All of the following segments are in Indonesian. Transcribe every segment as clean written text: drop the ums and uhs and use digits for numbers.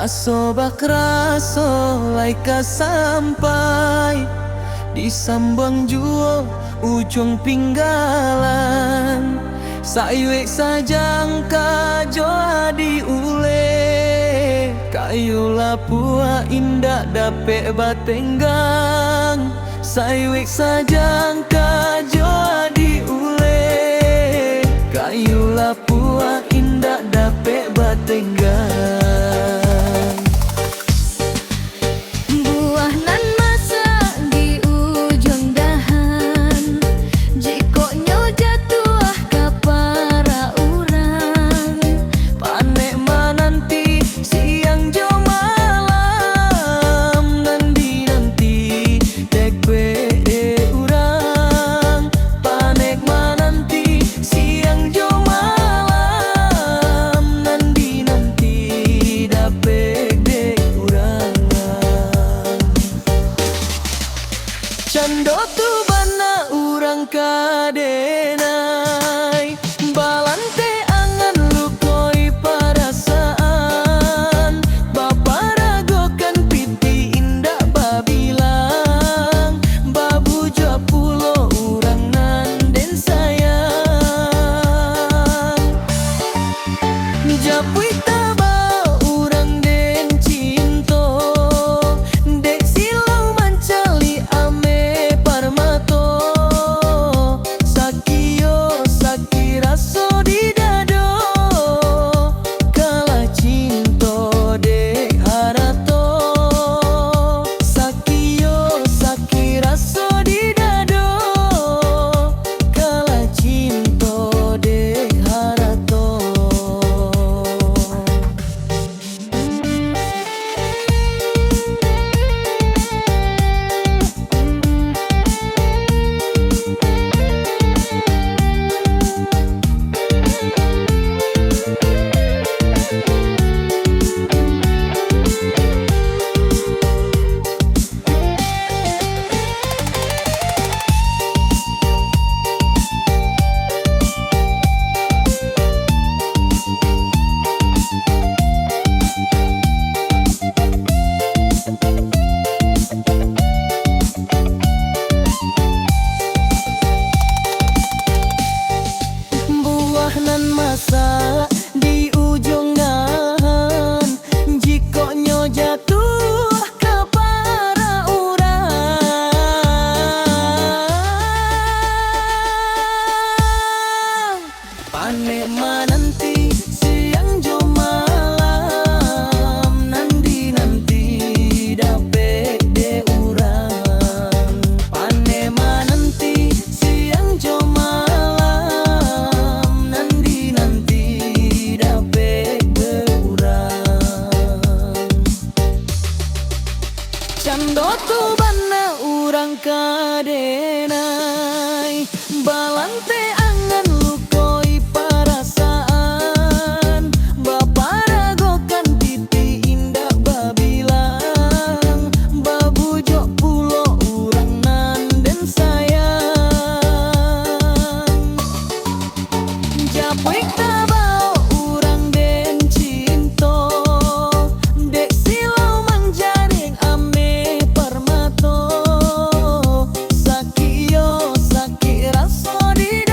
Raso bak raso laika sampai di sambang juo ujung pinggalan. Saiwek sajang kajo adi ule, kayu lapua indak dapet batenggang. Saiwek sajang kajo adi ule, kayu lapua indak dapet batenggang. Buah nan masak di ujung dahan, jikoknya jatuh ke para orang. Panek mananti siang jo malam, nanti tekwe urang. Panek mananti siang jo malam, nanti dapet dek urang. Cando tu bana urang kadenai, balante angan lukoi perasaan. Bapa ragokan piti indak babilang, babu jua pulo urang nanden sayang. Japui tabau urang den cinto, dek silau mancali ame parmato. Sakio saki raso di dado, kala cinto dek harato. Sakio saki raso di dado, kala cinto dek harato. Buah nan masak di ujung dahan, jikoknya jatuh ke para orang. Panek mananti siang jo malam, nanti dapet de urang. Panek mananti siang jo malam, nanti dapet de urang. Cando tu bana urang kadenai, balante angan lukoi perasaan. Bapa ragokan titi indak babilang, babu jok pulo urang nanden sayang. Japek tabau urang den cinto, dek silau manjaring ame parmato. Sakio saki raso di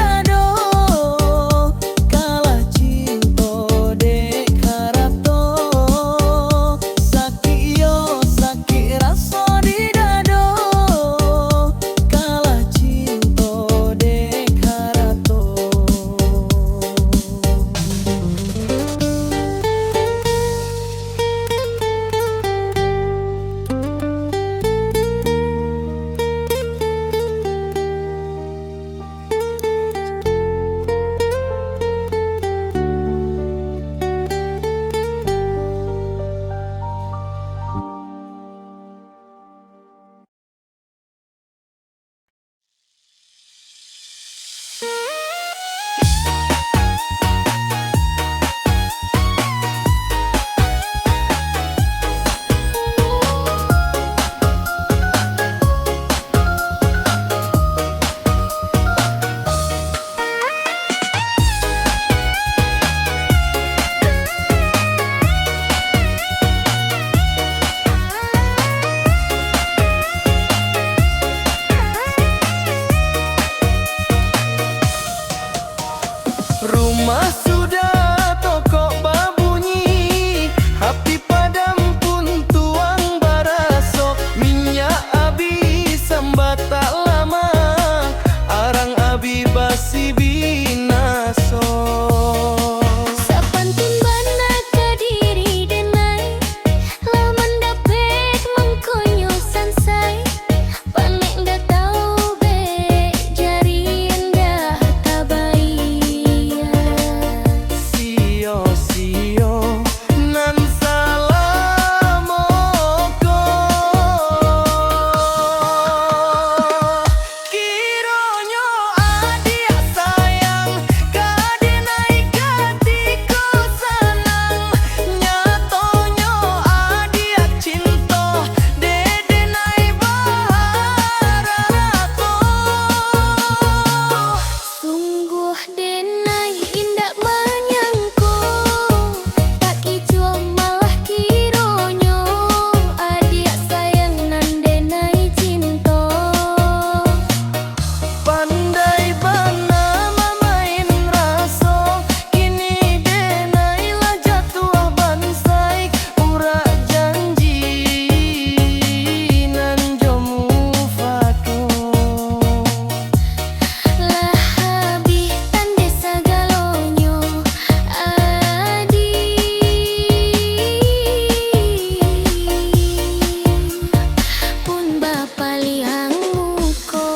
liang muko.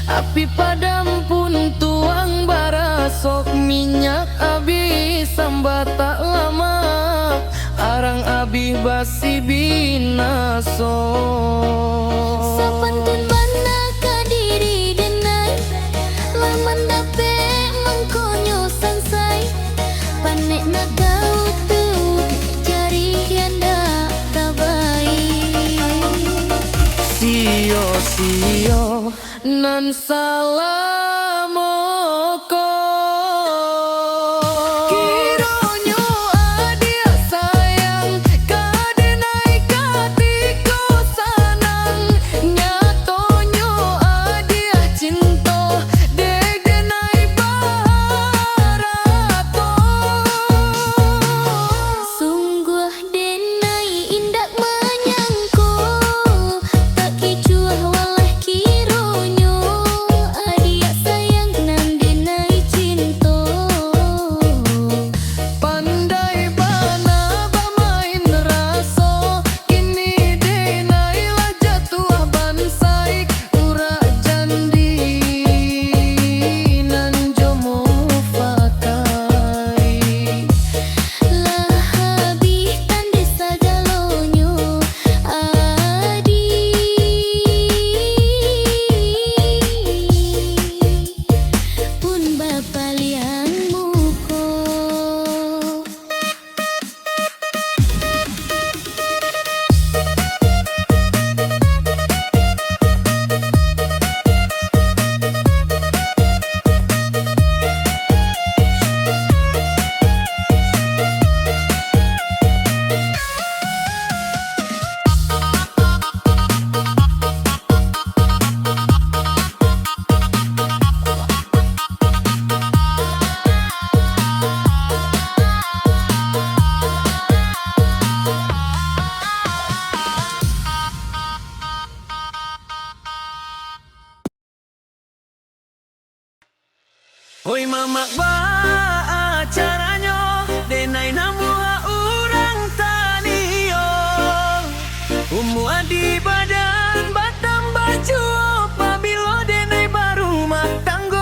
Api padam pun tuang bara, sok minyak abis sambat tak lama, arang abih basi binaso. Sapantun bana kadiri denai, laman dape mangkonyo sansai, panek na kau tu jari yanda tabai. Sio nan salamoko. Kironyo adia sayang, kadenai katiko sanang, nyatonyo adia cinto, degenai barato. Sungguh denai indak menyangko, tak kicuah walah kironyo. Hoi mamak ba acaranya, denai namuha urang tanio, umu adi badan batam baju, pabilo denai baru mak tanggo.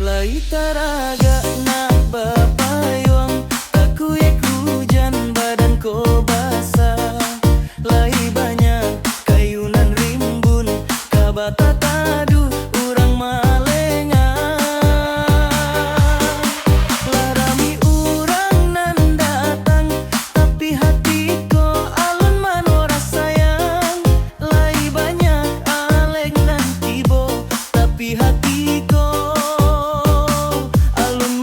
Lai taraga nak bapayong, aku hujan badan ko basah. Lai banyak kayunan rimbun, kabata tadu urang malengan. Larami urang nan datang, tapi hati ko alun manora sayang. Lai banyak aleng nan tibo, tapi hati ko alun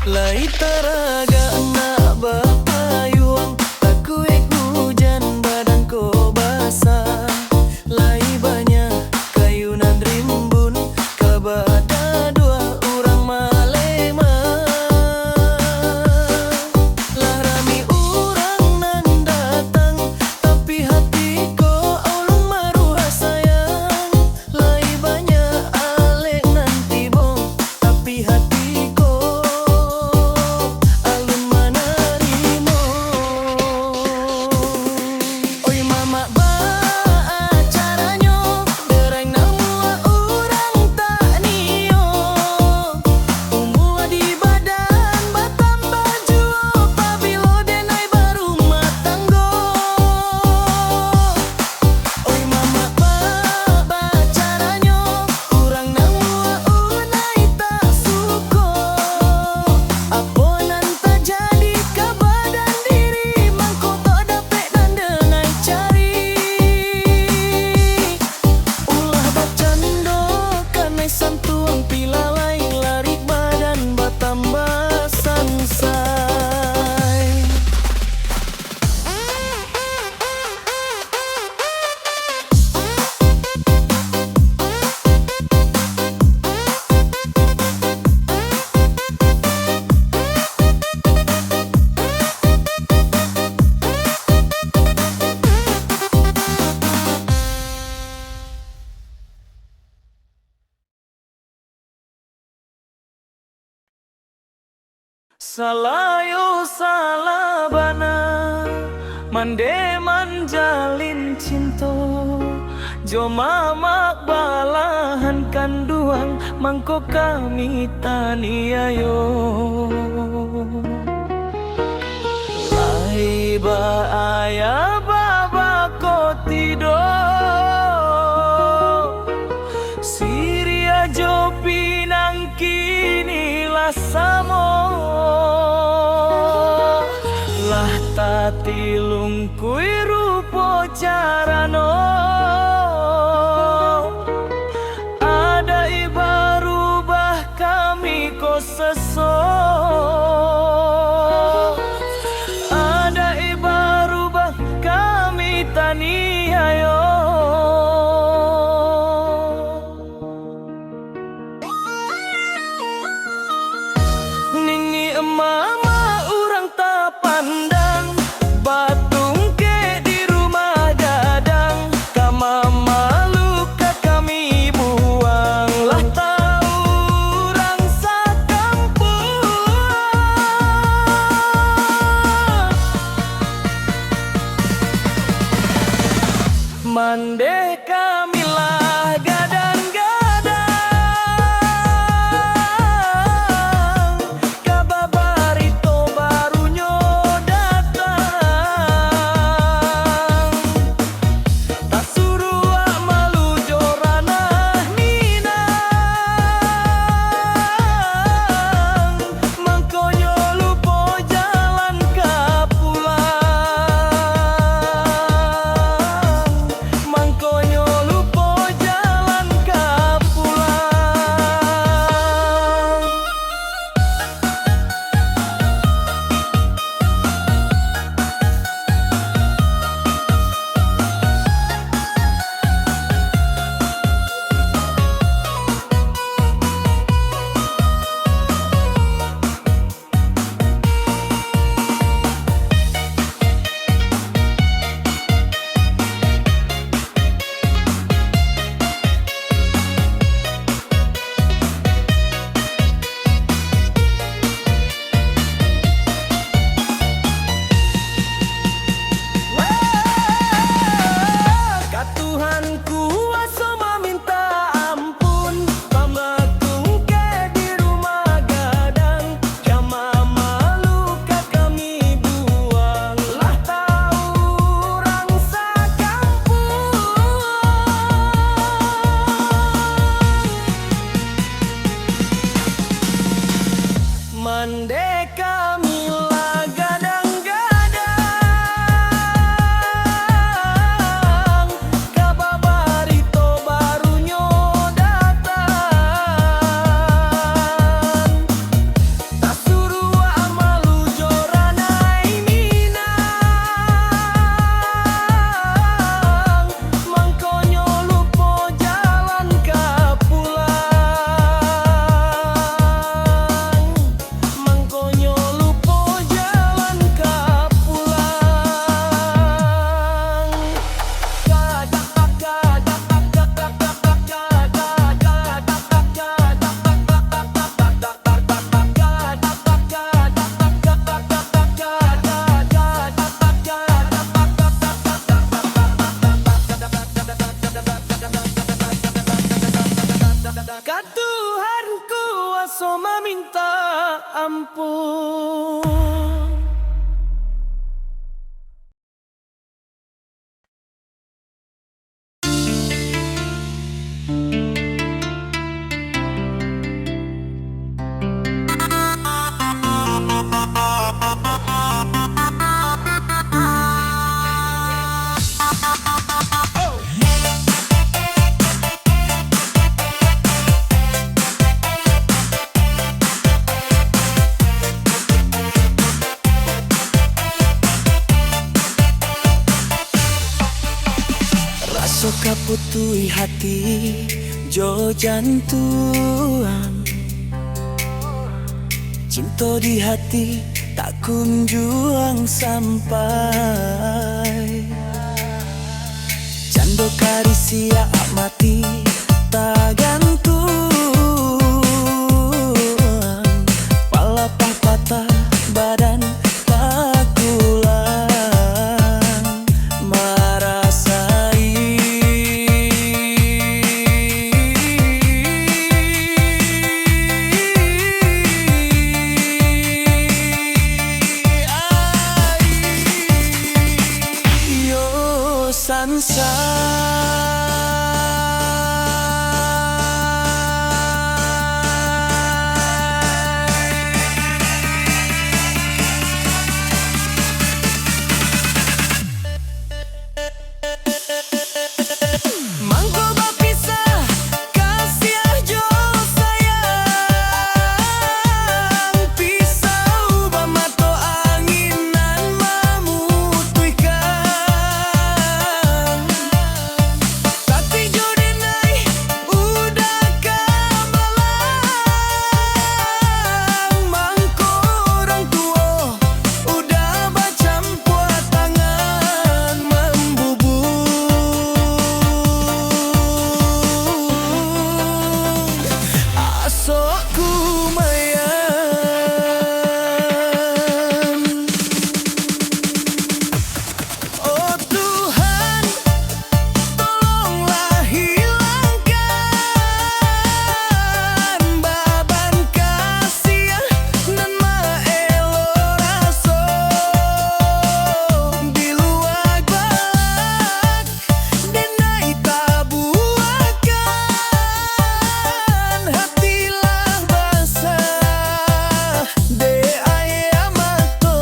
Lai taraga nak bapayuang, takuik hujan badan ko basah. Lai banyak kayunan rimbun, kabada dua orang malema. Lah rami orang nan datang, tapi hati ko aulung maruah sayang. Lai banyak alek nan tibong, tapi hati ko alun manarimo. Oi mama ba acaranyo, dereng namua urang tak nio. Umua di badan batam baju, pabilo denai baru matanggo. Oi mama ba acaranyo, urang namua unai tak suko. Aponan tak jadi ka badan diri, mangko tak dapet dan denai cari. Ulah bacando kanai santuang pilalai, larik badan batambah sansai. Salayo salabana, mande manjalin cinto. Jo mamak balahan kanduang, mangko kami taniayo. Lai ba aya baba ko tido, Siria jo pinang kini lasamo. Lah tatilung kui rupo carano, ada ibarubah kami ko seso. Ada ibarubah kami taniayo. Nini mama urang tak pandang, batung ke di rumah dadang. Kama malu ka kami buang, lah tahu orang sakampung. Ka Tuhanku aso minta ampun. Raso kaputui hati jo jantuan, cinta di hati tak kunjung sampai. Cando karisia mati tak gantung, palapah patah badan pakulang marasai. Yo sansa Mangko bapisah kasih jo sayang, pisau bamato anginan mamutuykan. Tapi jodenai udah kamalang, mangko orang tua udah bacampur tangan membubung. Asokku mayan. Oh Tuhan, tolonglah hilangkan beban kasih dan maelo raso di luar bak denai tabuakan hatilah basah de ayamato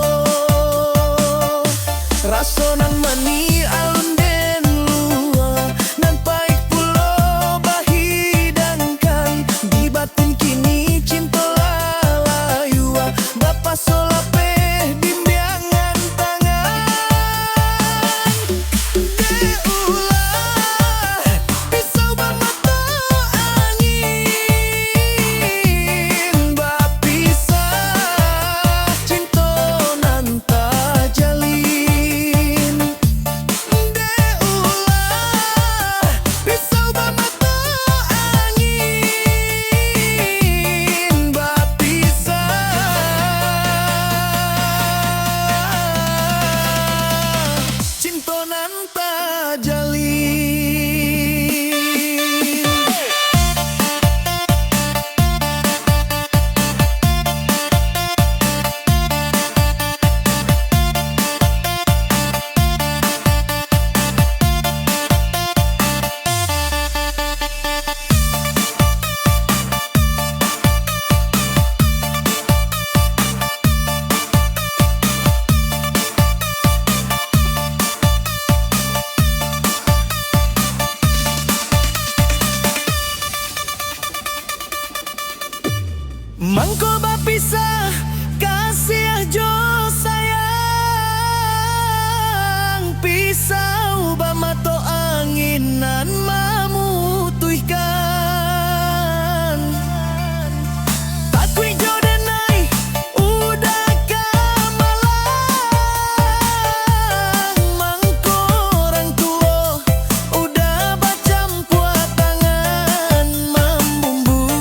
raso nan mani alun den luar nan paik pulo bahidangkan di batin kini cinta lalayua bapa solapeh bimbingan tangan deulah pisau bamato angin bapisah cinta nan tak jalin. Deulah pisau bamato angin bapisah cinta nan tak jalin. Mangko bapisah kasih jo sayang, pisau bamato anginan mamutuykan. Takui jodenai udah kamalang, mangko orang tua udah bacampur tangan membumbung.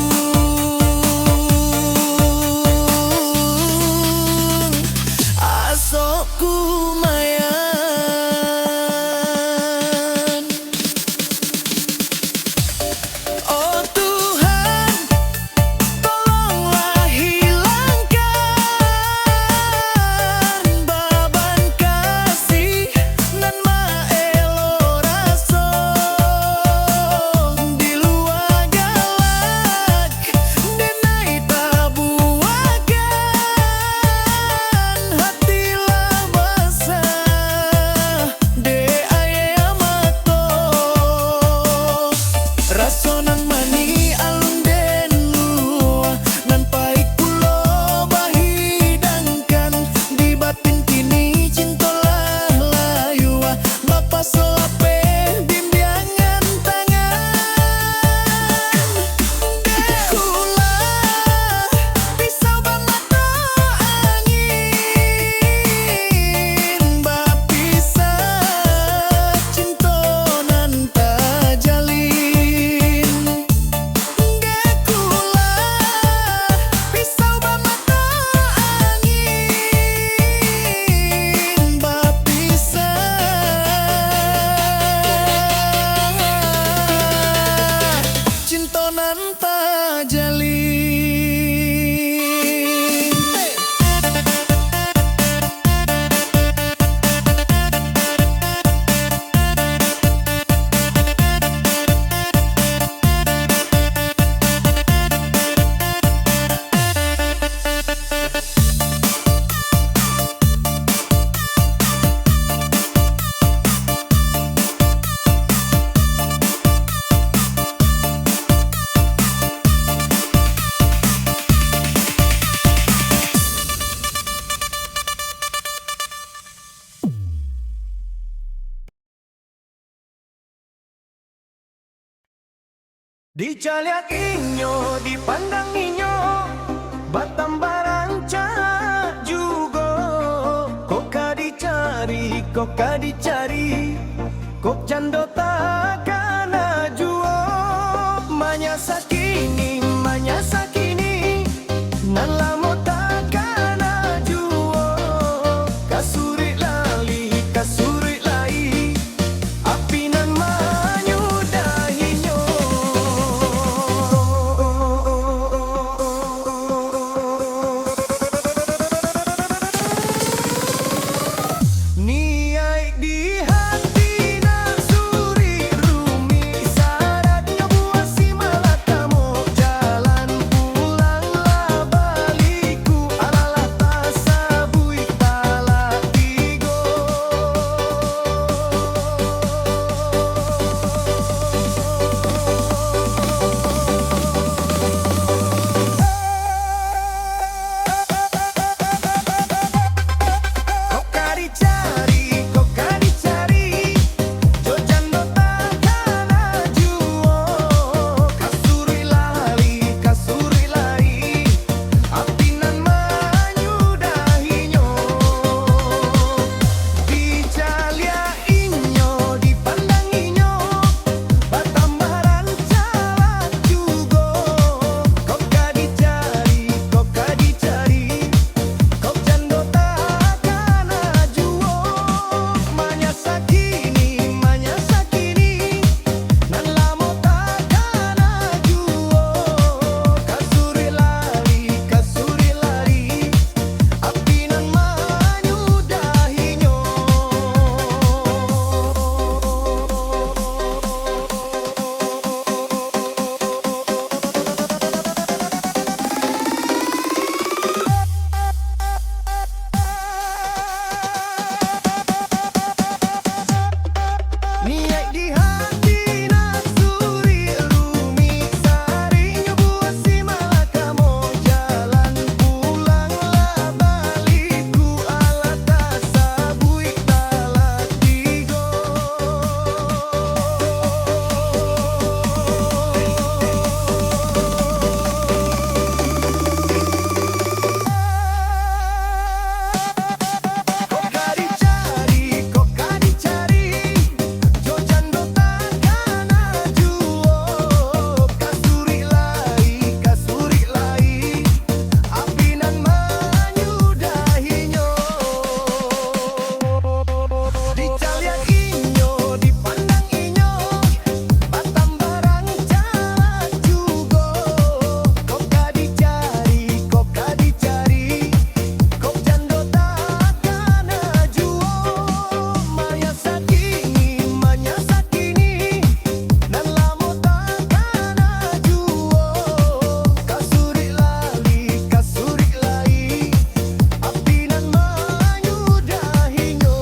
Dicaliak inyo, dipandang inyo, Batam baranca juga. Koka dicari, kok jando takkan juo. Manya sakini, nan lamo takkan juo. Kasuri lali, api nan manyudahinyo. Niai di hati nasuri rumi, saratnya buah si malakamo. Jalan pulang lah baliku, alalah tasabui talak tigo. Koka dicari, jojando takkan juo. Kasuri lari, api nan manyudahinyo. Dicalia inyo, dipandang inyo, Batam baranca juga. Koka dicari, kok jando takkan juo. Manya sakini, nan lamo takkan juo. Kasuri lari, api nan manyudahinyo. Niai di hati nasuri rumi, sarinya buah si malakamo. Jalan pulang lah baliku, ala tasabui talak tigo. Koka dicari, jojando takkan juo. Kasuri lari, api nan manyudahinyo. Dicaliak inyo, dipandang inyo, Batam baranca juga. Koka dicari, kok jando takkan juo. Manya sakini, nan lamo takkan juo. Kasuri lali, api nan manyudahinyo.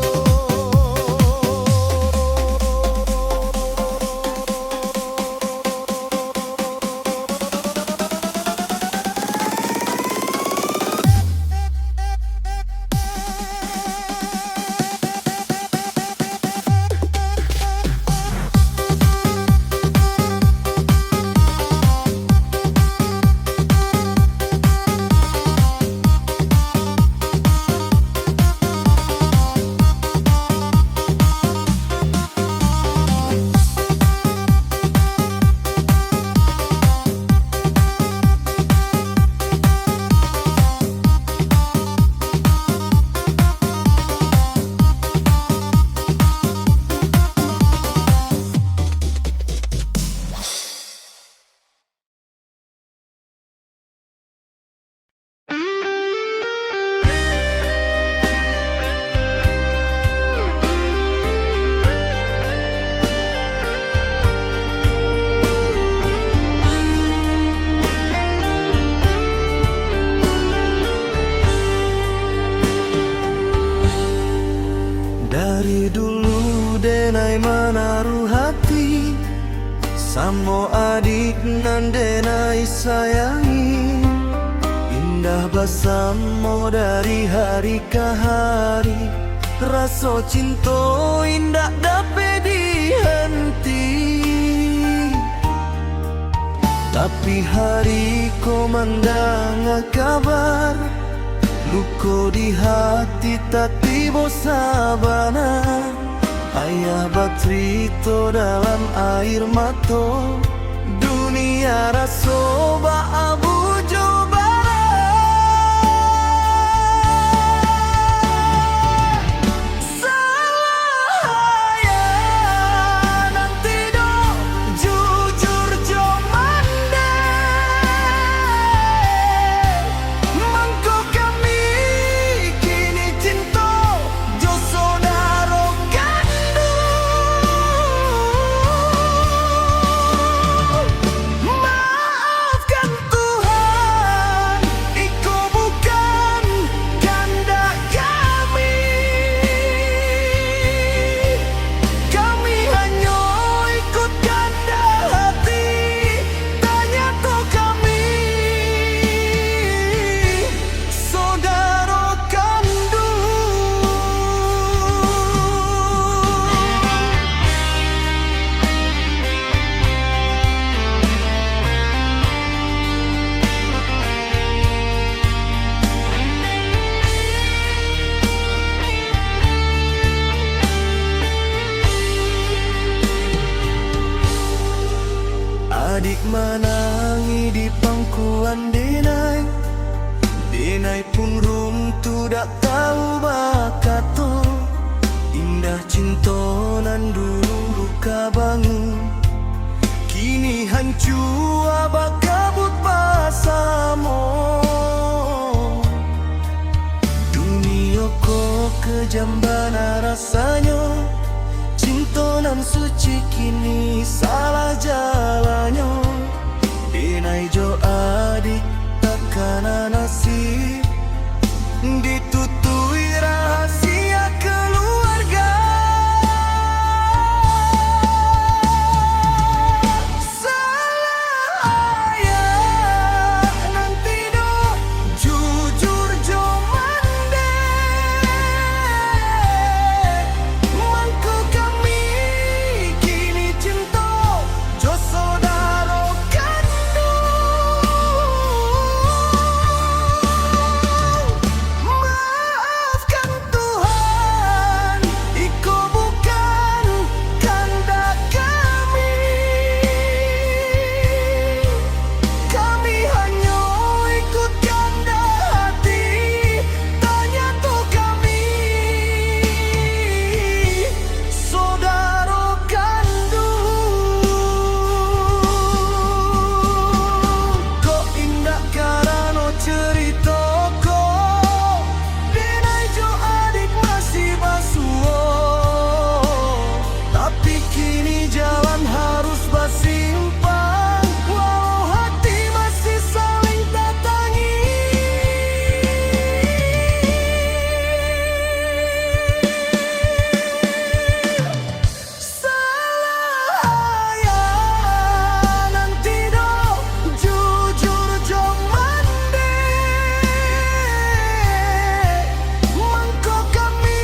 Dari dulu denai menaruh hati, samo adik nan denai sayangi. Indah bersama dari hari ke hari, rasa cinta indah dapat dihenti. Tapi hari ko mandanga kabar, luko di hati tati bosabana. Ayah batrito dalam air mato, dunia rasoba abu adik manangi di pangkuan denai. Denai pun runtuh dak tahu bakato. Indah cintonan dulu luka bangun, kini hancur abak kabut pasamo. Dunia ko kejambana rasanya, cintonan suci kini salah jalannya. Denai jo adik takana nasib, ditutui rahasia keluarga. Salah ayah nanti do jujur jo mande. Mangko kami kini cinta jo saudara kandung. Maafkan Tuhan, iko bukan kehendak kami. Kami hanya ikut kehendak hati. Tanya tuh kami, saudara kandung. Kok indah karano cerita ko, denai jo adik masih basuo. Tapi kini jalan harus bersimpang, walau hati masih saling datangi. Salah ayah nanti do jujur jo mande. Mangko kami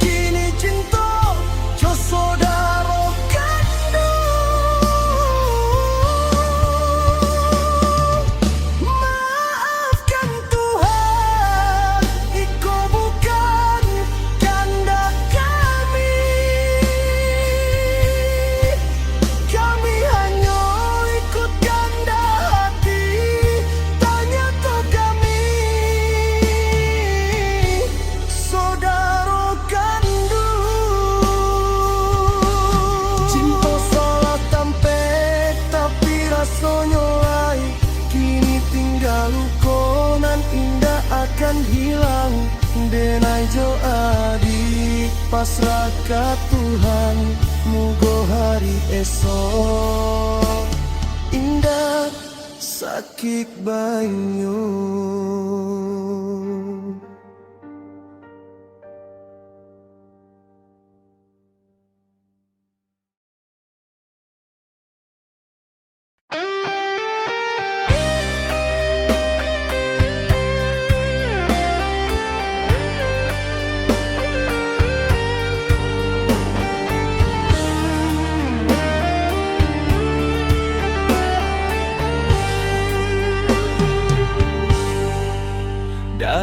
kini cinta jo saudara kandung. Maafkan Tuhan, iko bukan kehendak kami. Kami hanya ikut kehendak hati. Tanya tuh kami, saudara kandung. Cinta salah tampe tapi rasanya lain. Kini tinggal lukonan indah akan hilang. Denai jo adik pasrah ka Tuhan, mugo hari esok indah sakit banyu.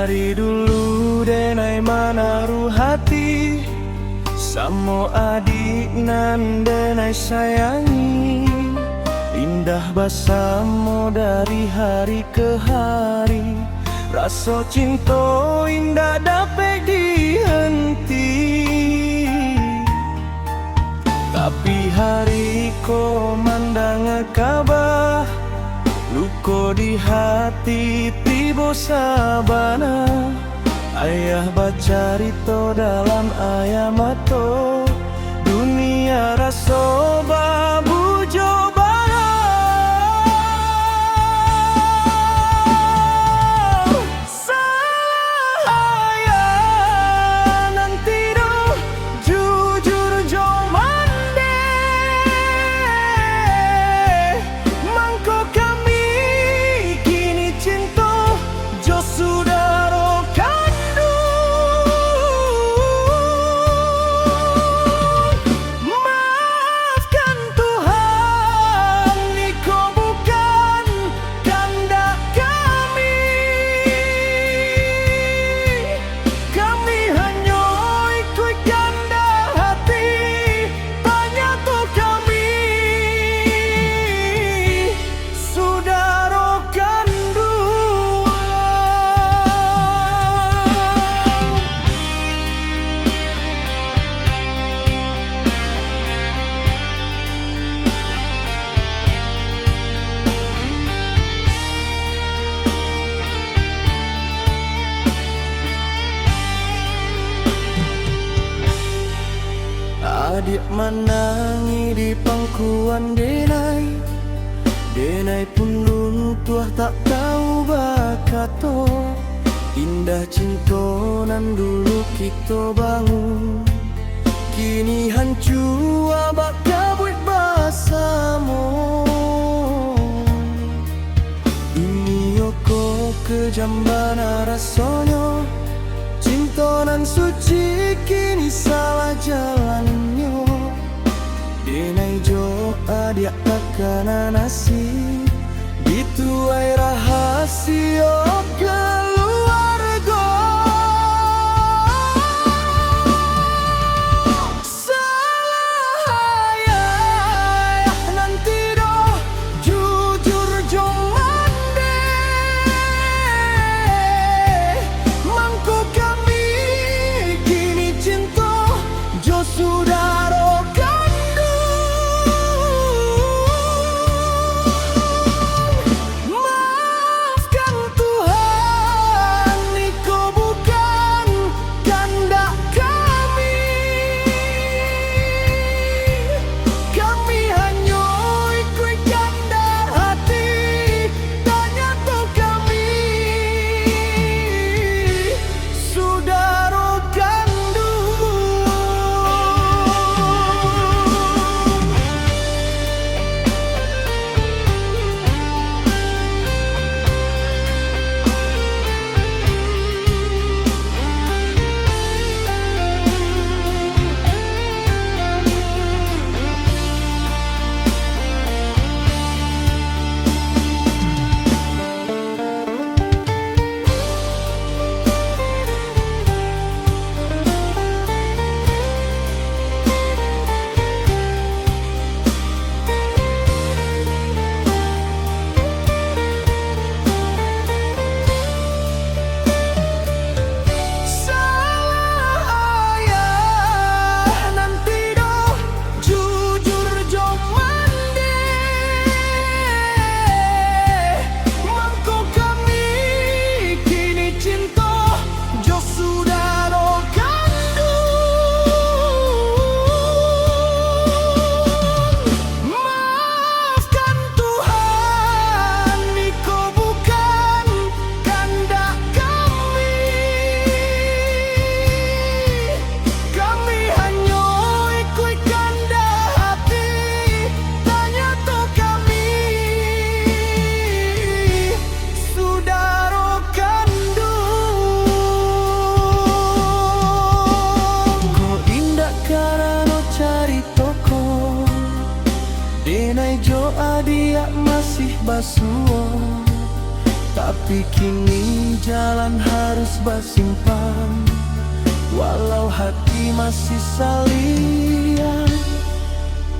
Dari dulu denai manaruh hati, samo adik nan denai sayangi. Indah basamu dari hari ke hari, rasa cinta indah dapat dihenti. Tapi hari ko mandang kabar, luko di hati tibo sabana. Ayah baca rito dalam ayah mato, dunia raso babu jobana. Saya nanti do jujur jo mande, mangko kami kini cinta jo sudaro kandu. Maafkan Tuhan, niko bukan kehendak kami. Kami hanya ikut kehendak hati, tanya tuh kami sudaro kandu. Adik menangi di pangkuan denai, denai pun luntuh tak tahu bakato. Indah cinta nan dulu kita bangun, kini hancur abak kabut basamu. Ini yoko kejambana rasanya, cinta nan suci kini salah jalannya. Denai jo adik takana nasib, dituai rahasia keluarga. Saya nanti do jujur jo mande, mangko kami kini cinta jo sudaro kandu. Maafkan Tuhan, niko bukan kehendak kami. Kami hanya ikut kehendak hati, tanya tuh kami sudaro kandu. Saya nanti do jujur jo mande, mangko kami kini cinta jo sudaro kandu. Maafkan Tuhan, niko bukan kehendak kami. Kami hanya ikut kehendak hati, tanya tuh kami sudaro kandu. Ko indah karano cari toko, denai jo adia masih basuo. Tapi kini jalan harus bersimpan, walau hati masih saling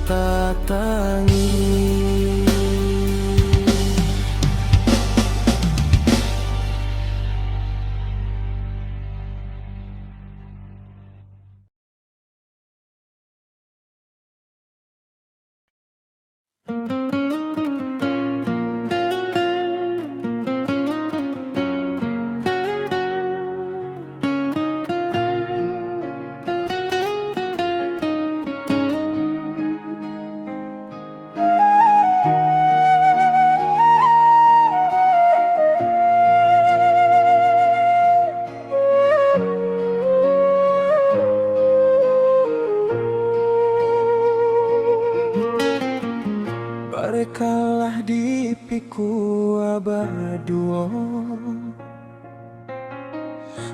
tatangi. Berkalah di piku abaduo,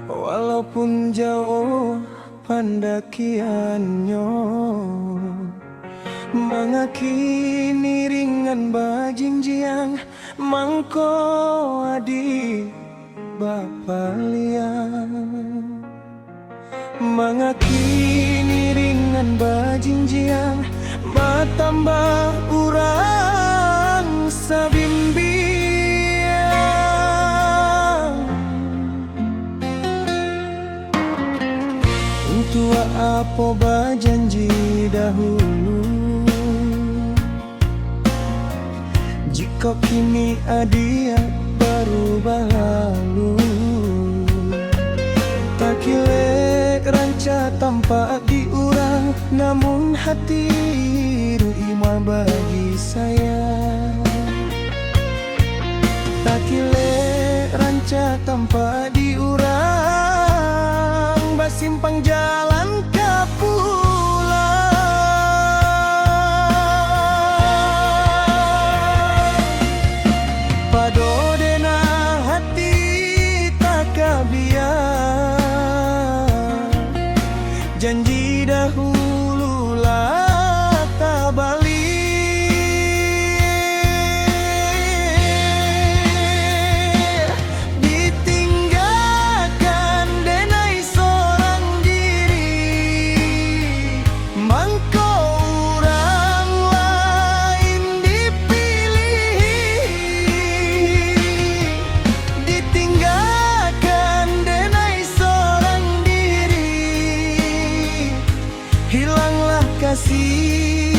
walaupun jauh pandakiannya, mengakini ringan bajinjiang mangko adi bapa liang, mengakini ringan bajinjiang matambah urang sabimbiang. Untuk apa berjanji dahulu, jika kini adia baru berlalu. Tak kilek ranca tanpa diurang, namun hati iman bagi saya. Tak kilek ranca tanpa diurang, bersimpang jalan ke pulang. Pado dena hati tak kabiar, janji dahulu lah tak balik. Ditinggalkan denai seorang diri, mangko orang lain dipilih. Ditinggalkan denai seorang diri, hilanglah kasih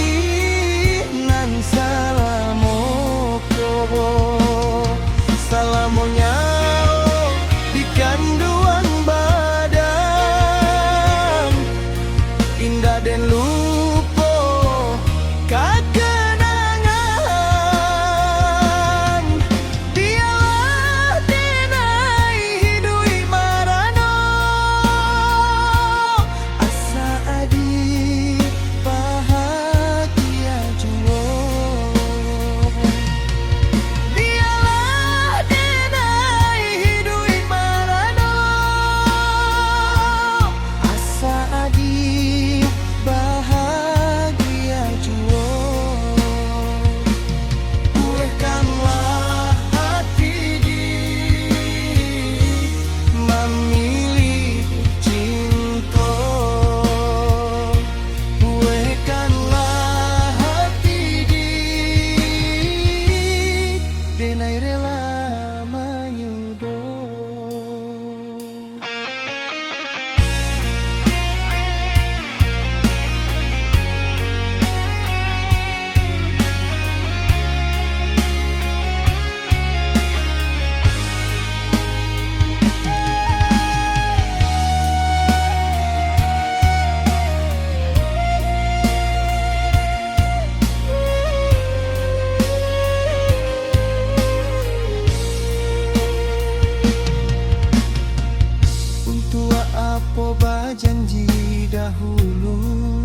nan salamoko. Salamonya di kanduan badan, indah dan lupa kekenangan. Dialah denai hidui marano, asa adi bahagia jua. Dialah denai hidui marano, asa adi bahagia jua. Pulihkanlah hati di memilih cinta. Pulihkanlah hati di denai rela menyudo. Untuk apa berjanji dahulu,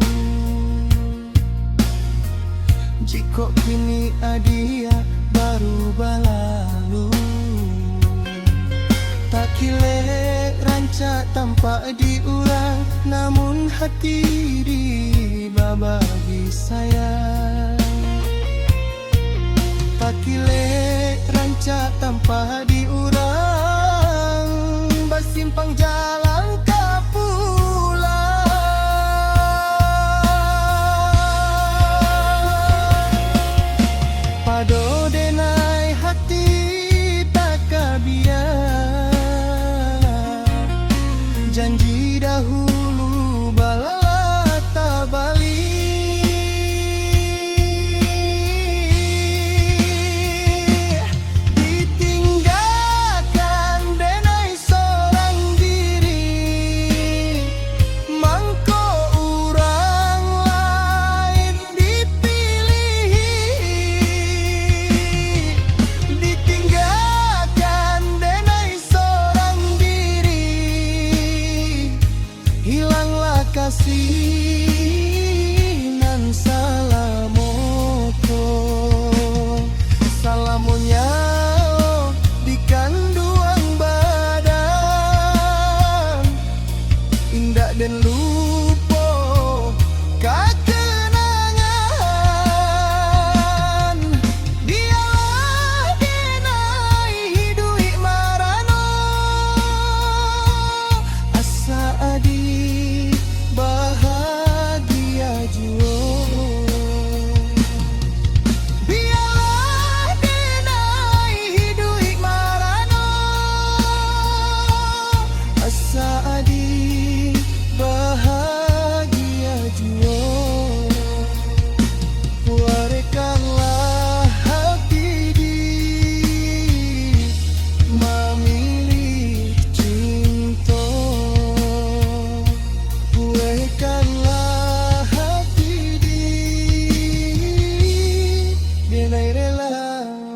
jika kini adia baru berlalu. Tak kilek ranca tanpa diulang, namun hati di bagi sayang. Tak kilek ranca tanpa diulang, pang jalan ke pulang. Pado denai hati tak kabiar, janji dahulu balala tak balik. Ditinggalkan denai seorang diri, mangko orang lain dipilih. Ditinggalkan denai seorang diri, hilanglah kasih nan salamoko. Salamunya di kanduang badan, indah dan lupa kakenangan. Dialah denai hidui marano, asa adi bahagia jiwa. Biarlah denai hidui marano, asa adi bahagia jiwa. Puarkanlah hati di memilih cinta. Puarkanlah hati di denai rela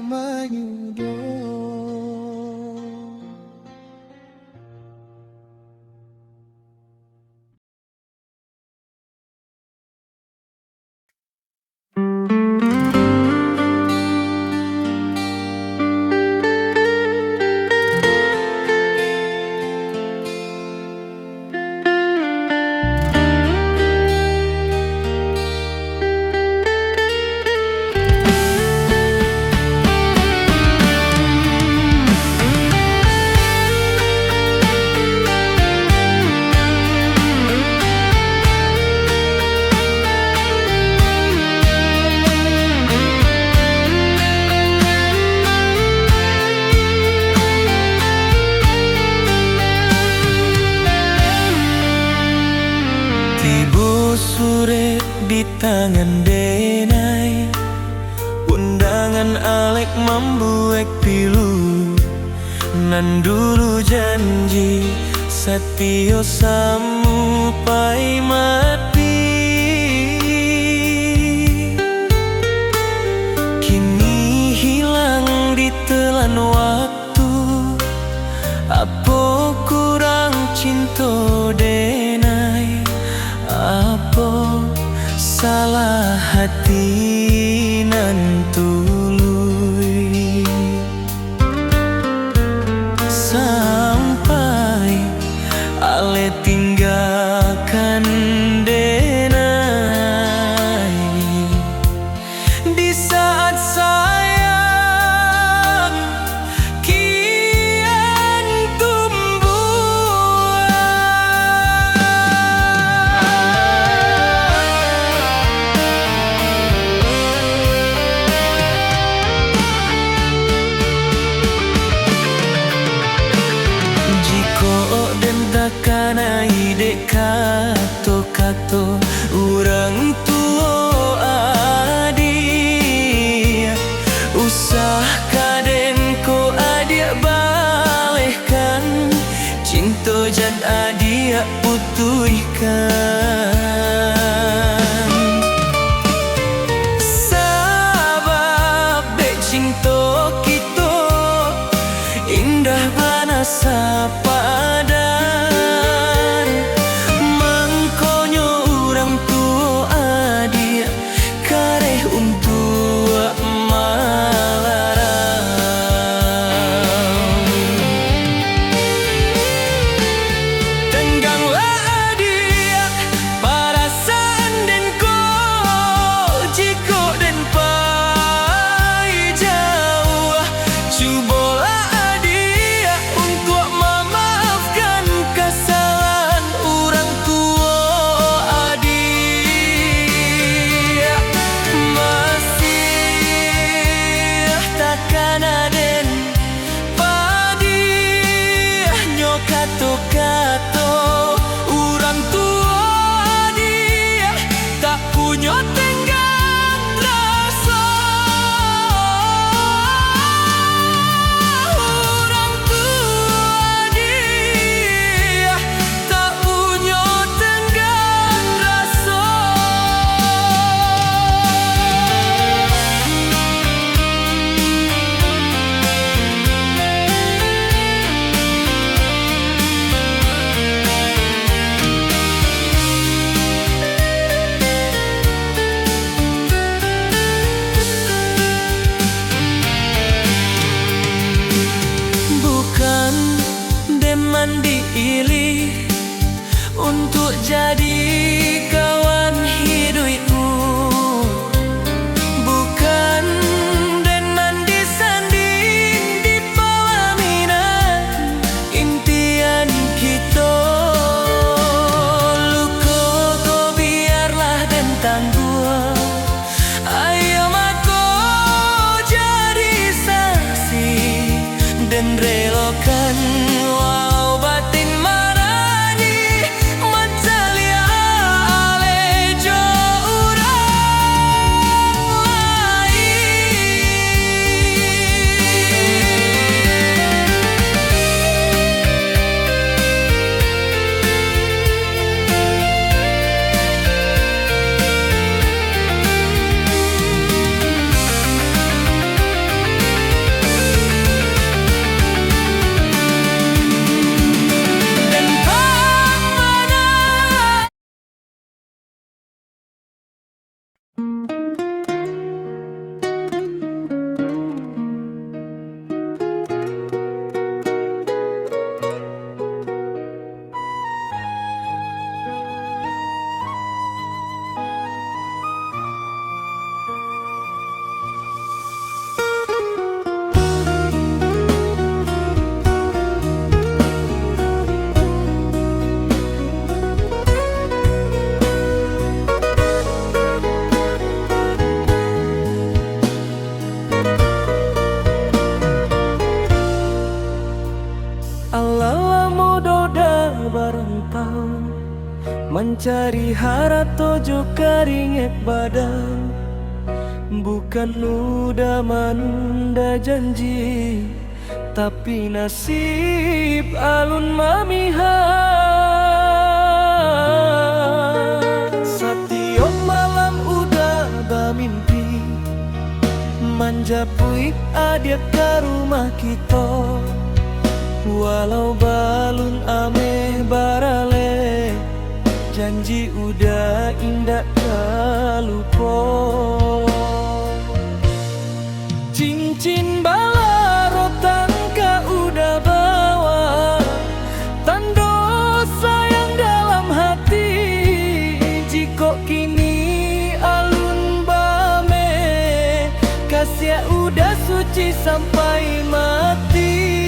menyudo. Tibo sore di tangan denai, undangan alek membuek pilu. Nan dulu janji setia sampai mati, kini hilang di telan waktu. Apa kurang cinta denai, apa salah hati nan tuluy. Sampai ale tinggalkan denai di saat sayang kian tumbuh. Jiko den takanai dek kato-kato urang tua adi, usah kaden ko adia balehkan, cinta jan adia putuhkan. Sabab dek cinta kita indah banasa padan, mangkonyo orang tua adia kareh untuk malarang. Tengganglah adia perasaan den ko, jiko den pai jauh. Cubalah adia untuk memaafkan jadi kawan hidupku, bukan dengan disanding di pelaminan impian kita. Luka kau biarlah tentang gua, ayo aku jadi saksi dan relakan walau batin marani mencalia alejo urang dan pamana. Alala mododa barentau mencari hara tojo karingek badan, bukan udah menunda janji, tapi nasib alun mamihan. Setiap malam udah bermimpi manjapui adik ke rumah kita, walau balun ame barale, janji udah indah kalupo. Cincin bala rotan ka udah bawa, tanda sayang dalam hati. Jiko kini alun bame, kasih udah suci sampai mati.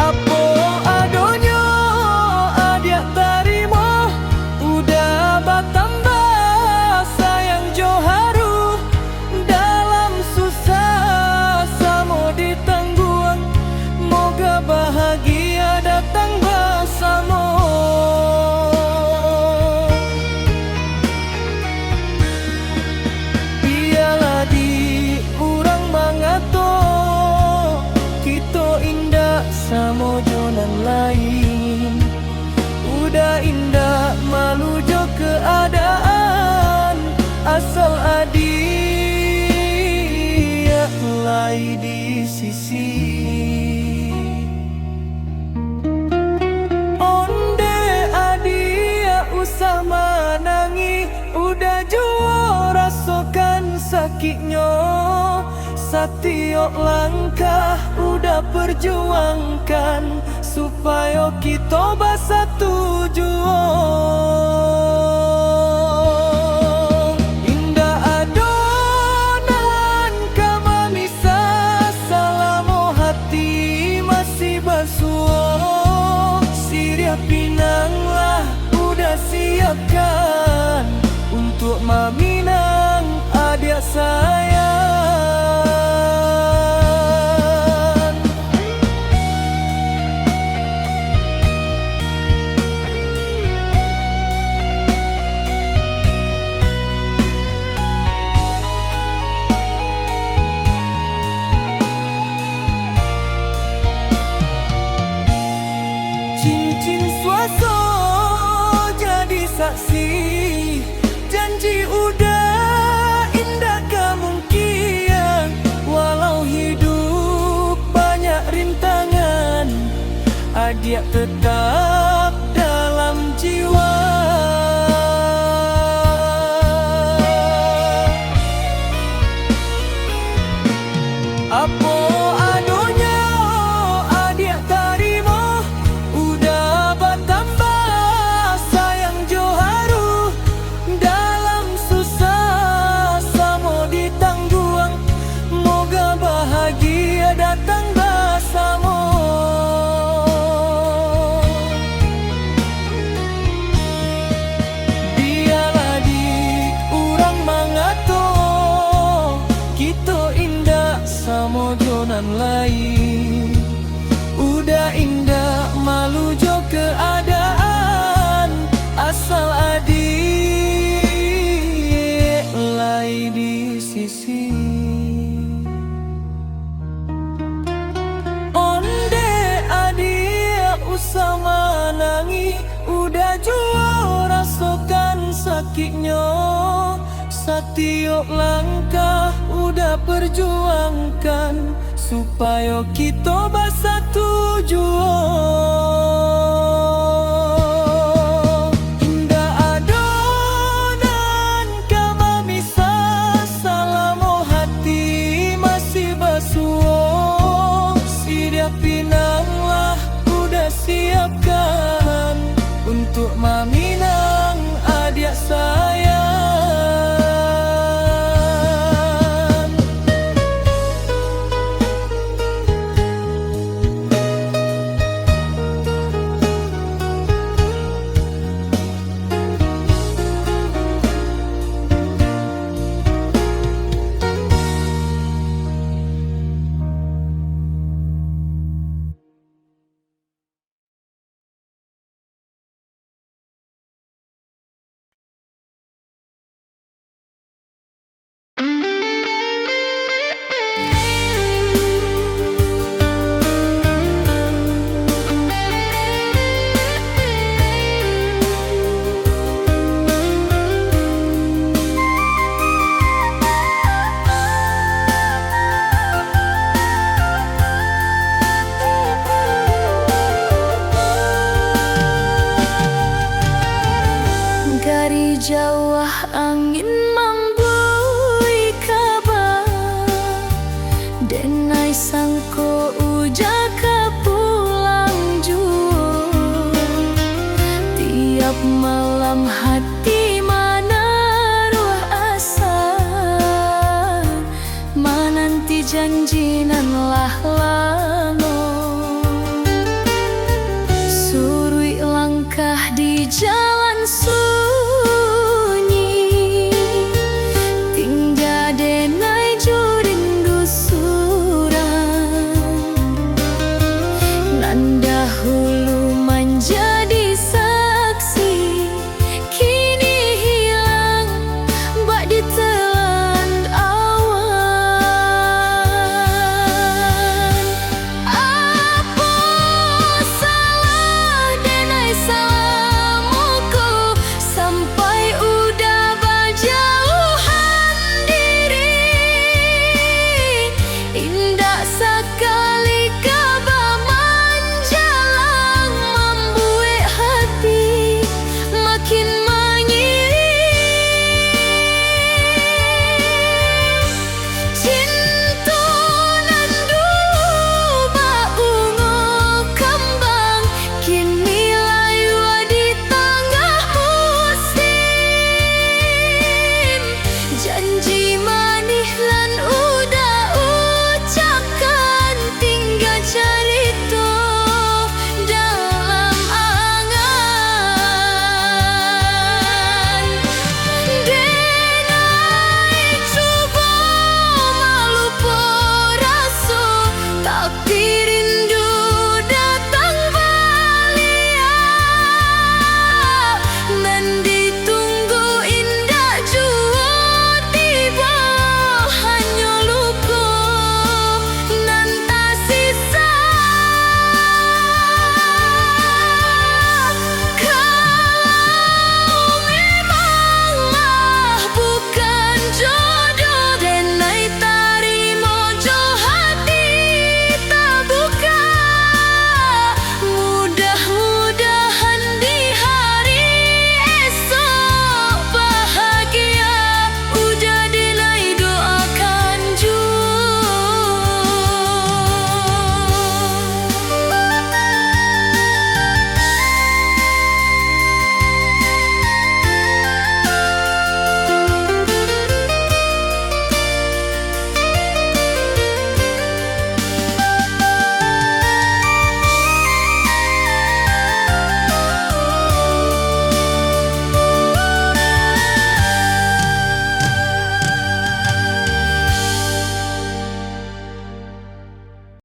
Apo adonyo adik tarimo, udah batambah sayang joharu. Dalam susah samo ditangguang, moga bahagia datang bersama. Biarlah di urang mangato, kita indah samo jonan lain. Udah indah malu jo keadaan, asal adia lai di sisi. Onde adia usah menangi, udah jua rasakan sakitnya. Setiap langkah udah perjuangkan, supaya kita bersatu juang. Indah adonan kamamisa, selama hati masih basuh. Siria pinanglah udah siapkan, untuk maminang adik sayang. Cincin suaso jadi saksi, janji udah indah kemungkinan. Walau hidup banyak rintangan, adik tetap dalam jiwa. Apo adonya sisi. Onde adia usah menangi, udah jua rasakan sakitnya. Setiap langkah udah perjuangkan supaya kita bersatu jua. Indah adonan kama misah, selama hati masih basuh. Siap pinanglah udah siapkan untuk meminang adik sayang. Dari jauh angin membui kabar, denai sangko ujaka pulang jua. Tiap malam hati menaruh asa, menanti janjinan lah lang.